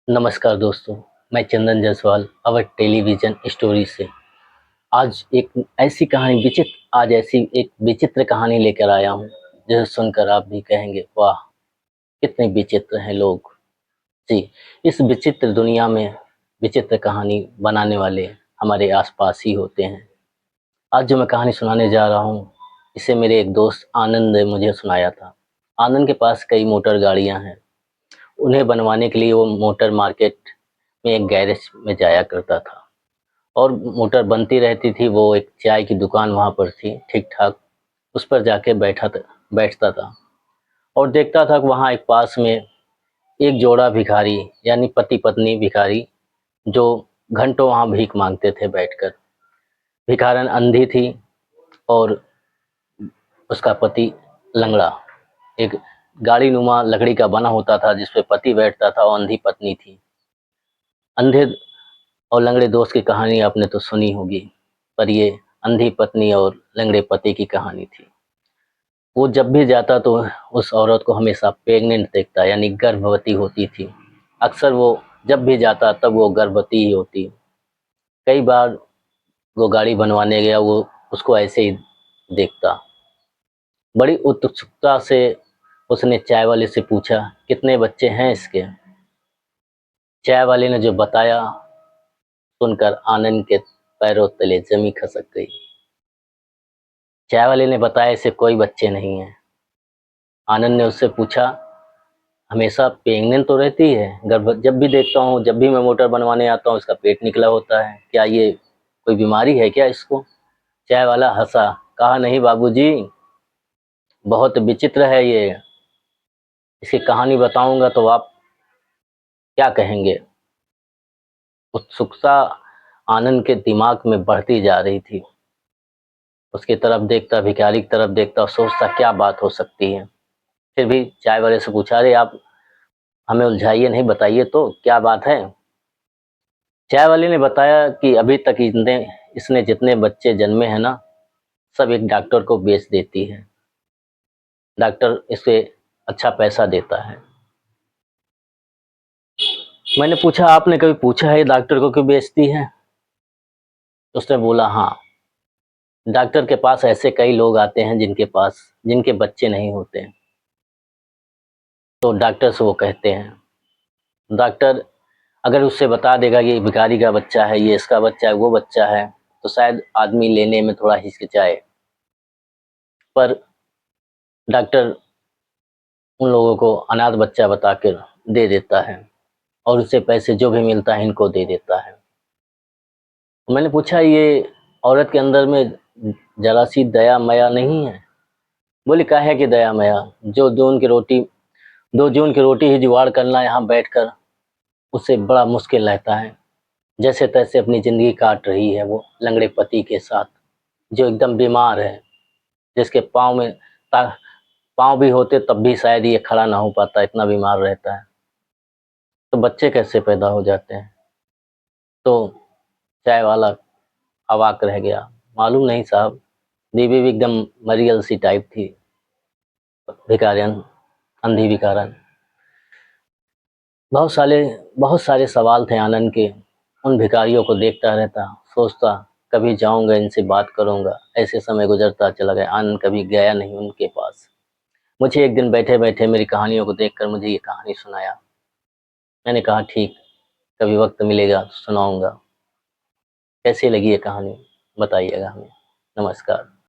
नमस्कार दोस्तों, मैं चंदन जायसवाल अवर टेलीविज़न स्टोरी से आज ऐसी एक विचित्र कहानी लेकर आया हूँ, जिसे सुनकर आप भी कहेंगे वाह! कितने विचित्र हैं लोग। जी, इस विचित्र दुनिया में विचित्र कहानी बनाने वाले हमारे आस-पास ही होते हैं। आज जो मैं कहानी सुनाने जा रहा हूँ, इसे मेरे एक दोस्त आनंद ने मुझे सुनाया था। आनंद के पास कई मोटर गाड़ियाँ हैं। उन्हें बनवाने के लिए वो मोटर मार्केट में एक गैरेज में जाया करता था और मोटर बनती रहती थी। वो एक चाय की दुकान वहाँ पर थी, ठीक-ठाक, उस पर जाके बैठता था और देखता था कि वहाँ एक पास में एक जोड़ा भिखारी यानी पति-पत्नी भिखारी जो घंटों वहाँ भीख माँगते थे बैठकर। भिखारन अंधी थी और उसका पति लंगड़ा। एक गाड़ी-नुमा लकड़ी का बना होता था जिस पे पति बैठता था और अंधी पत्नी थी। अंधे और लंगड़े दोस्त की कहानी आपने तो सुनी होगी, पर ये अंधी पत्नी और लंगड़े पति की कहानी थी। वो जब भी जाता तो उस औरत को हमेशा प्रेग्नेंट देखता, यानी गर्भवती होती थी। अक्सर वो जब भी जाता तब वो गर्भवती ही होती। कई बार वो गाड़ी बनवाने गया, वो उसको ऐसे ही देखता। बड़ी उत्सुकता से उसने चाय वाले से पूछा, कितने बच्चे हैं इसके? चाय वाले ने जो बताया, सुनकर आनंद के पैरों तले जमी खसक गई। चाय वाले ने बताया ऐसे कोई बच्चे नहीं हैं। आनंद ने उससे पूछा, हमेशा प्रेग्नेंट तो रहती है, गर्भ जब भी देखता हूँ, जब भी मैं मोटर बनवाने आता हूँ इसका पेट निकला होता है, क्या ये कोई बीमारी है क्या इसको? चाय वाला हंसा, कहा नहीं बाबूजी, बहुत विचित्र है ये, इसकी कहानी बताऊंगा तो आप क्या कहेंगे? उत्सुकता आनंद के दिमाग में बढ़ती जा रही थी। उसकी तरफ देखता, भिखारी की तरफ देखता और सोचता क्या बात हो सकती है। फिर भी चाय वाले से पूछा, अरे आप हमें उलझाइए नहीं, बताइए तो क्या बात है? चाय वाले ने बताया कि अभी तक इसने जितने बच्चे जन्मे हैं ना, सब एक डॉक्टर को बेच देती है। डॉक्टर इसे अच्छा पैसा देता है। मैंने पूछा, आपने कभी पूछा है डॉक्टर को क्यों बेचती है? उसने बोला, हाँ, डॉक्टर के पास ऐसे कई लोग आते हैं जिनके बच्चे नहीं होते, तो डॉक्टर से वो कहते हैं। डॉक्टर अगर उससे बता देगा ये भिखारी का बच्चा है, ये इसका बच्चा है, वो बच्चा है, तो शायद आदमी लेने में थोड़ा हिचकिचाए, पर डॉक्टर उन लोगों को अनाथ बच्चा बताकर दे देता है और उससे पैसे जो भी मिलता है इनको दे देता है। मैंने पूछा, ये औरत के अंदर में जरा सी दया माया नहीं है? बोली, काहे की दया माया, दो जून की रोटी ही जुगाड़ करना यहाँ बैठकर उससे बड़ा मुश्किल रहता है। जैसे तैसे अपनी जिंदगी काट रही है वो लंगड़े पति के साथ, जो एकदम बीमार है, जिसके ता- पाँव भी होते तब भी शायद ये खड़ा ना हो पाता, इतना बीमार रहता है। तो बच्चे कैसे पैदा हो जाते हैं? तो चाय वाला अवाक रह गया। मालूम नहीं साहब, बीवी भी एकदम मरियल सी टाइप थी, भिखारियन, अंधी भिखारन। बहुत सारे बहुत सारे सवाल थे आनंद के। उन भिखारियों को देखता रहता, सोचता कभी जाऊंगा इनसे बात करूंगा। ऐसे समय गुजरता चला गया, आनंद कभी गया नहीं उनके पास। मुझे एक दिन बैठे बैठे मेरी कहानियों को देखकर मुझे ये कहानी सुनाया। मैंने कहा ठीक, कभी वक्त मिलेगा तो सुनाऊंगा। कैसी लगी ये कहानी बताइएगा हमें। नमस्कार।